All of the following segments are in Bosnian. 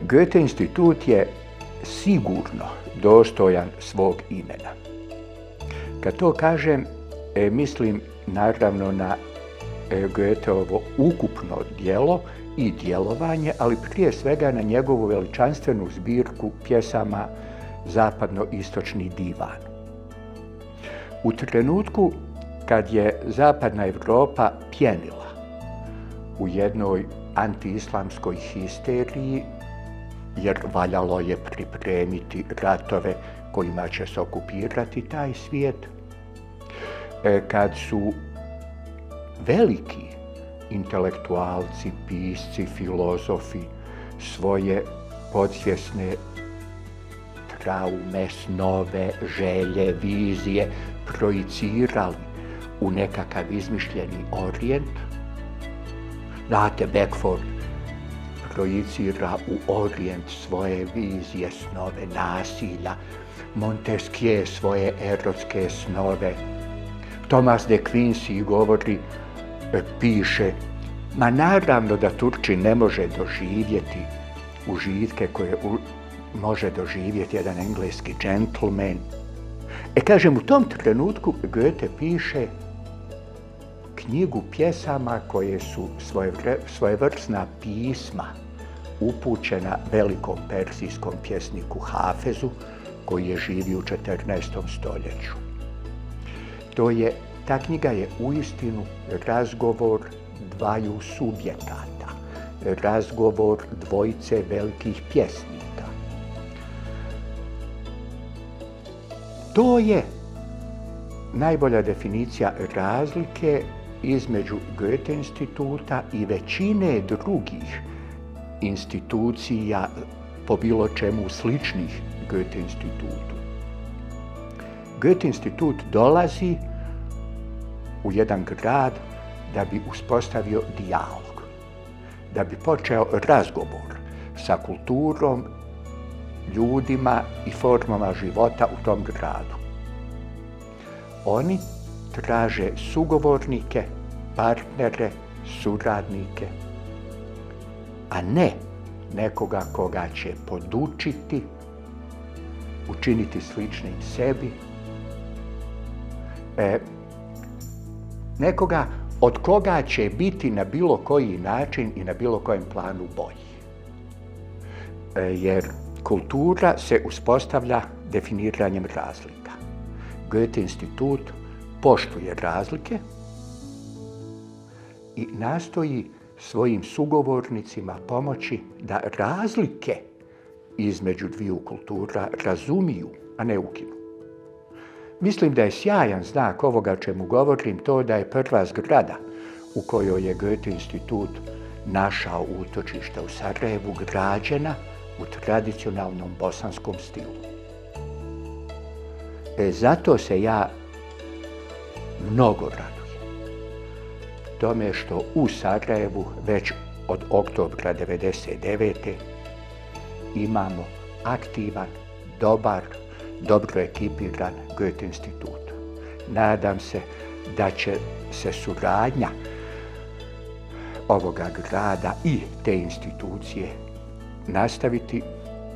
Goethe institut je sigurno dostojan svog imena. Kad to kažem, mislim naravno na Goetheovo ukupno djelo i djelovanje, ali prije svega na njegovu veličanstvenu zbirku pjesama Zapadno-istočni divan. U trenutku kad je zapadna Europa pjenila u jednoj antiislamskoj histeriji, jer valjalo je pripremiti ratove kojima će se okupirati taj svijet, kad su veliki intelektualci, pisci, filozofi svoje podsvjesne traume, snove, želje, vizije projicirali u nekakav izmišljeni orijent. Znate, Beckford projicira u orijent svoje vizije, snove nasilja, Montesquieu svoje erotske snove. Thomas de Quincey govori, piše, ma naravno da Turčin ne može doživjeti užitke koje može doživjeti jedan engleski džentlmen. Kažem, u tom trenutku Goethe piše knjigu pjesama koje su svojevrsna pisma upućena velikom persijskom pjesniku Hafezu, koji je živio u 14. stoljeću. Ta knjiga je uistinu razgovor dvaju subjekata, razgovor dvojice velikih pjesnika. To je najbolja definicija razlike između Goethe instituta i većine drugih institucija po bilo čemu sličnih Goethe institutu. Goethe institut dolazi u jedan grad da bi uspostavio dijalog, da bi počeo razgovor sa kulturom, ljudima i formama života u tom gradu. Oni traže sugovornike, partnere, suradnike, a ne nekoga koga će podučiti, učiniti sličnim sebi, nekoga od koga će biti na bilo koji način i na bilo kojem planu bolji. Jer kultura se uspostavlja definiranjem razlika. Goethe institut poštuje razlike i nastoji svojim sugovornicima pomoći da razlike između dviju kultura razumiju, a ne ukinu. Mislim da je sjajan znak ovoga o čemu govorim to da je prva zgrada u kojoj je Goethe institut našao utočište u Sarajevu građena u tradicionalnom bosanskom stilu. Zato se ja mnogo radujem tome što u Sarajevu već od oktobra 1999. imamo aktivan, dobro ekipiran Goethe institut. Nadam se da će se suradnja ovoga grada i te institucije nastaviti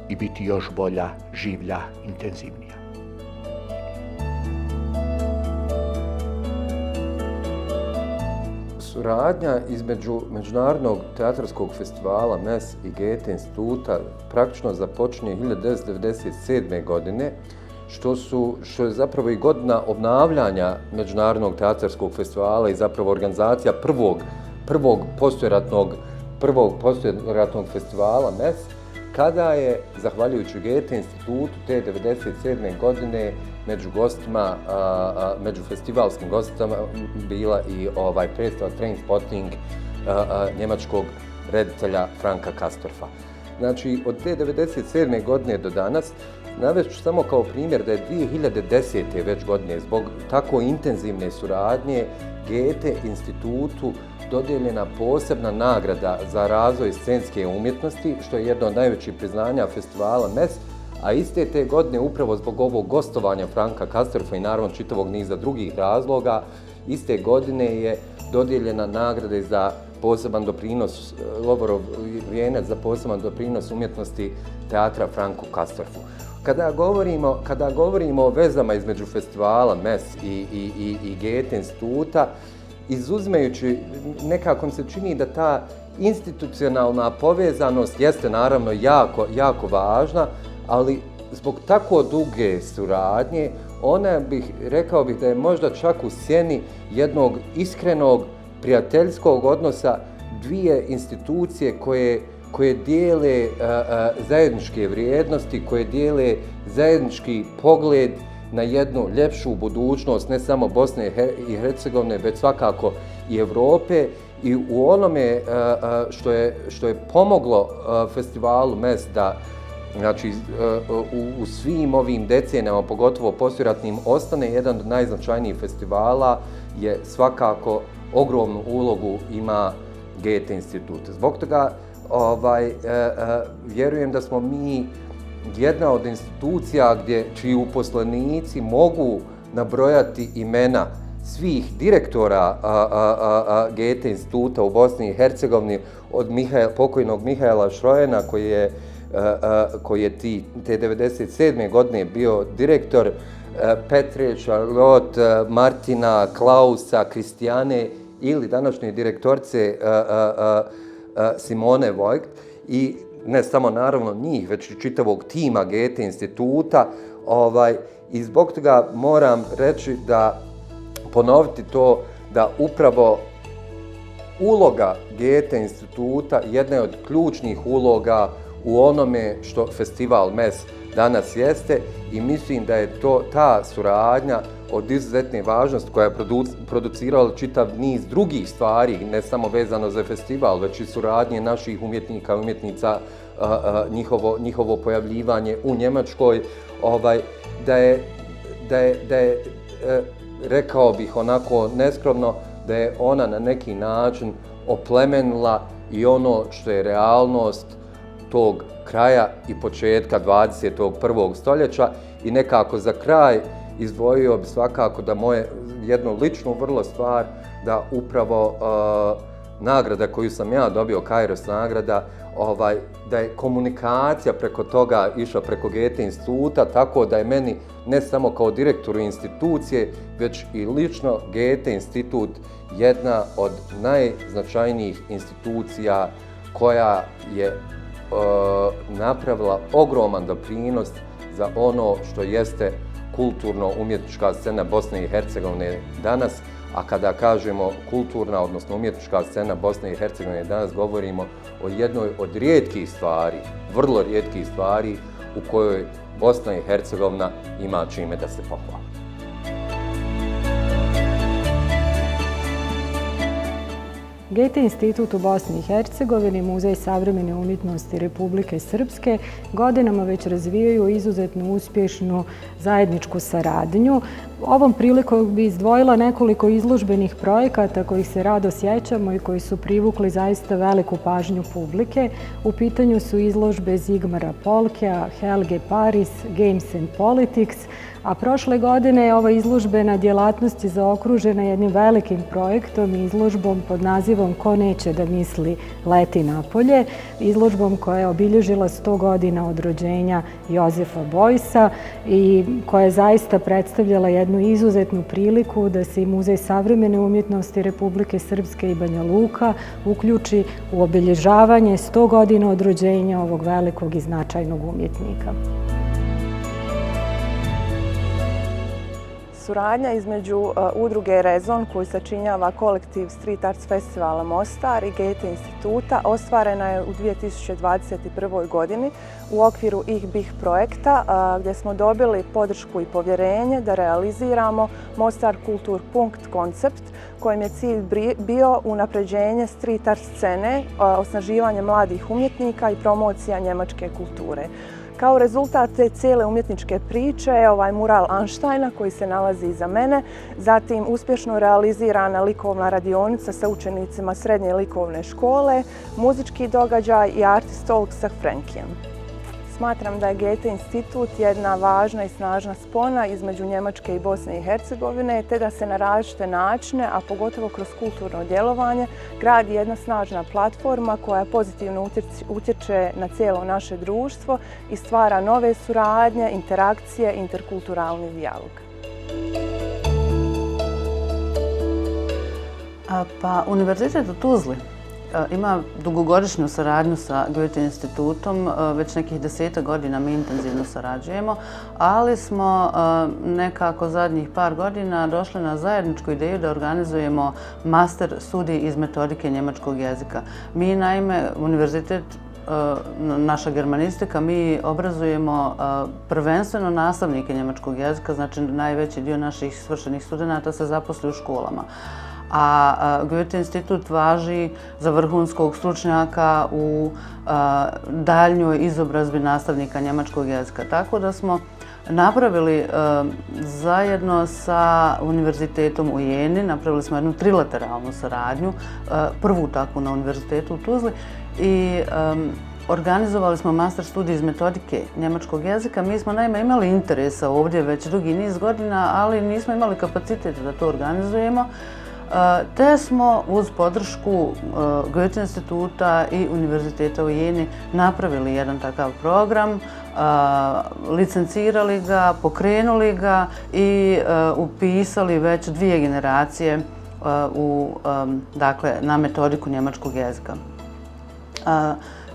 i biti još bolja, življa, intenzivnija. Suradnja između Međunarodnog teatarskog festivala MES i Goethe instituta praktično započinje 1997. godine, što je zapravo i godina obnavljanja Međunarodnog teatarskog festivala i zapravo organizacija prvog poslijeratnog festivala MES, kada je, zahvaljujući Goethe institutu, te 1997. godine među festivalskim gostima bila i predstava Trainspotting njemačkog reditelja Franka Kastorfa. Znači, od te 1997. godine do danas, navest ću samo kao primjer da je 2010. već godine zbog tako intenzivne suradnje Goethe institutu dodijeljena posebna nagrada za razvoj scenske umjetnosti, što je jedno od najvećih priznanja festivala MES, a iste te godine, upravo zbog ovog gostovanja Franka Kastorfa i naravno čitavog niza drugih razloga, iste godine je dodijeljena nagrada za poseban doprinos, Lovorov vijenac za poseban doprinos umjetnosti teatra Franku Kastorfu. Kada govorimo o vezama između festivala MES i Goethe instituta, izuzimajući, nekako mi se čini da ta institucionalna povezanost jeste naravno jako važna, ali zbog tako duge suradnje, rekao bih da je možda čak u sjeni jednog iskrenog prijateljskog odnosa dvije institucije koje dijele zajedničke vrijednosti, koje dijele zajednički pogled na jednu ljepšu budućnost, ne samo Bosne i Hercegovine, već svakako i Europe. I u onome što je pomoglo festivalu MES da, znači, u svim ovim decenijama, pogotovo poslijeratnim, ostane jedan od najznačajnijih festivala, je svakako ogromnu ulogu ima Goethe institut. Zbog toga vjerujem da smo mi jedna od institucija čiji uposlenici mogu nabrojati imena svih direktora Goethe instituta u Bosni i Hercegovini, od pokojnog Mihaela Šrojena koji je te 1997. godine bio direktor, Petre, Charlotte, Martina, Klausa, Kristijane ili današnje direktorce Simone Voigt, i ne samo naravno njih, već i čitavog tima Goethe instituta. I zbog toga moram reći ponoviti to da upravo uloga Goethe instituta jedna je od ključnih uloga u onome što festival MES danas jeste, i mislim da je ta suradnja od izuzetne važnosti koja je producirala čitav niz drugih stvari, ne samo vezano za festival, već i suradnje naših umjetnika i umjetnica, njihovo pojavljivanje u Njemačkoj, da je, rekao bih onako neskromno, da je ona na neki način oplemenila i ono što je realnost tog kraja i početka 21. stoljeća. I nekako za kraj izdvojio bi svakako da jednu ličnu vrlo stvar, da upravo nagrada koju sam ja dobio, Kairos nagrada, da je komunikacija preko toga išla preko Goethe instituta, tako da je meni ne samo kao direktoru institucije, već i lično Goethe institut jedna od najznačajnijih institucija koja je napravila ogroman doprinos za ono što jeste kulturno-umjetnička scena Bosne i Hercegovine danas. A kada kažemo kulturna, odnosno umjetnička scena Bosne i Hercegovine danas, govorimo o jednoj od rijetkih stvari, vrlo rijetkih stvari u kojoj Bosna i Hercegovina ima čime da se pohvali. Goethe institut u Bosni i Hercegovini, Muzej savremene umjetnosti Republike Srpske godinama već razvijaju izuzetno uspješnu zajedničku saradnju. Ovom prilikom bi izdvojila nekoliko izložbenih projekata kojih se rado sjećamo i koji su privukli zaista veliku pažnju publike. U pitanju su izložbe Zigmara Polkea, Helge Paris, Games and Politics, a prošle godine je ova izložbena djelatnost zaokružena jednim velikim projektom i izložbom pod nazivom Ko neće da misli leti napolje, izložbom koja je obilježila 100 godina od rođenja Jozefa Bojsa i koja je zaista predstavljala jednu izuzetnu priliku da se i Muzej savremene umjetnosti Republike Srpske i Banja Luka uključi u obilježavanje 100 godina od rođenja ovog velikog i značajnog umjetnika. Suradnja između udruge Rezon, koju sačinjava kolektiv Street Arts Festivala Mostar, i Goethe instituta ostvarena je u 2021. godini u okviru Ich Bih projekta, gdje smo dobili podršku i povjerenje da realiziramo Mostar Kulturpunkt koncept kojem je cilj bio unapređenje street art scene, osnaživanje mladih umjetnika i promocija njemačke kulture. Kao rezultat te cijele umjetničke priče je ovaj mural Einsteina koji se nalazi iza mene, zatim uspješno realizirana likovna radionica sa učenicima srednje likovne škole, muzički događaj i artist talk sa Frankijem. Smatram da je Goethe institut jedna važna i snažna spona između Njemačke i Bosne i Hercegovine, te da se na različite načine, a pogotovo kroz kulturno djelovanje, gradi jedna snažna platforma koja pozitivno utječe na cijelo naše društvo i stvara nove suradnje, interakcije, interkulturalni dijalog. Pa Univerzitet u Tuzli ima dugogodišnju saradnju sa Goethe institutom, već nekih 10 godina mi intenzivno sarađujemo, ali smo nekako zadnjih par godina došli na zajedničku ideju da organizujemo master studij iz metodike njemačkog jezika. Mi naime, univerzitet, naša germanistika, mi obrazujemo prvenstveno nastavnike njemačkog jezika, znači najveći dio naših svršenih studenata se zaposli u školama. A Goethe institut važi za vrhunskog stručnjaka u daljnjoj izobrazbi nastavnika njemačkog jezika. Tako da smo napravili zajedno sa Univerzitetom u Jeni, napravili smo jednu trilateralnu saradnju, prvu takvu na Univerzitetu u Tuzli i organizovali smo master studij iz metodike njemačkog jezika. Mi smo naime imali interesa ovdje već dugi niz godina, ali nismo imali kapacitet da to organizujemo. Te smo uz podršku Goethe instituta i Univerziteta u Jeni napravili jedan takav program, licencirali ga, pokrenuli ga i upisali već 2 generacije na metodiku njemačkog jezika.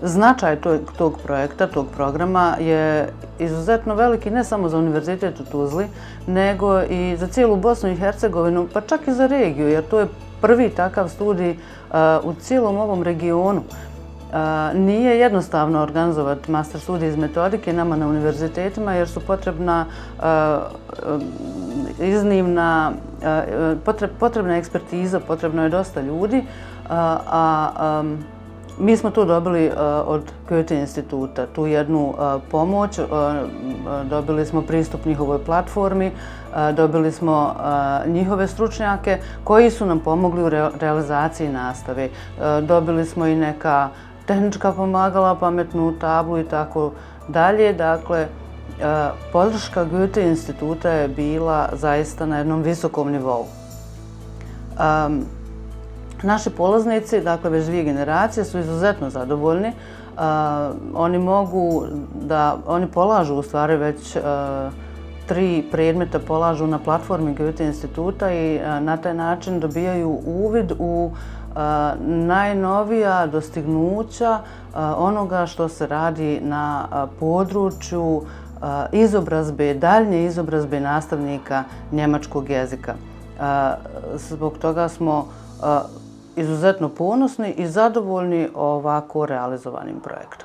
Značaj tog projekta, tog programa je izuzetno veliki ne samo za Univerzitet u Tuzli, nego i za cijelu Bosnu i Hercegovinu, pa čak i za regiju, jer to je prvi takav studij u cijelom ovom regionu. Nije jednostavno organizovati master studij iz metodike nama na univerzitetima jer su potrebna potrebna ekspertiza, potrebno je dosta ljudi, mi smo tu dobili od Goethe instituta tu jednu pomoć, dobili smo pristup njihovoj platformi, dobili smo njihove stručnjake koji su nam pomogli u realizaciji nastave. Dobili smo i neka tehnička pomagala, pametnu tablu i tako dalje. Dakle, podrška Goethe instituta je bila zaista na jednom visokom nivou. Naši polaznici, dakle već 2 generacije, su izuzetno zadovoljni. Oni polažu u stvari već 3 predmeta polažu na platformi Goethe instituta i na taj način dobijaju uvid u najnovija dostignuća onoga što se radi na području izobrazbe, daljnje izobrazbe nastavnika njemačkog jezika. Zbog toga smo izuzetno ponosni i zadovoljni ovako realizovanim projektom.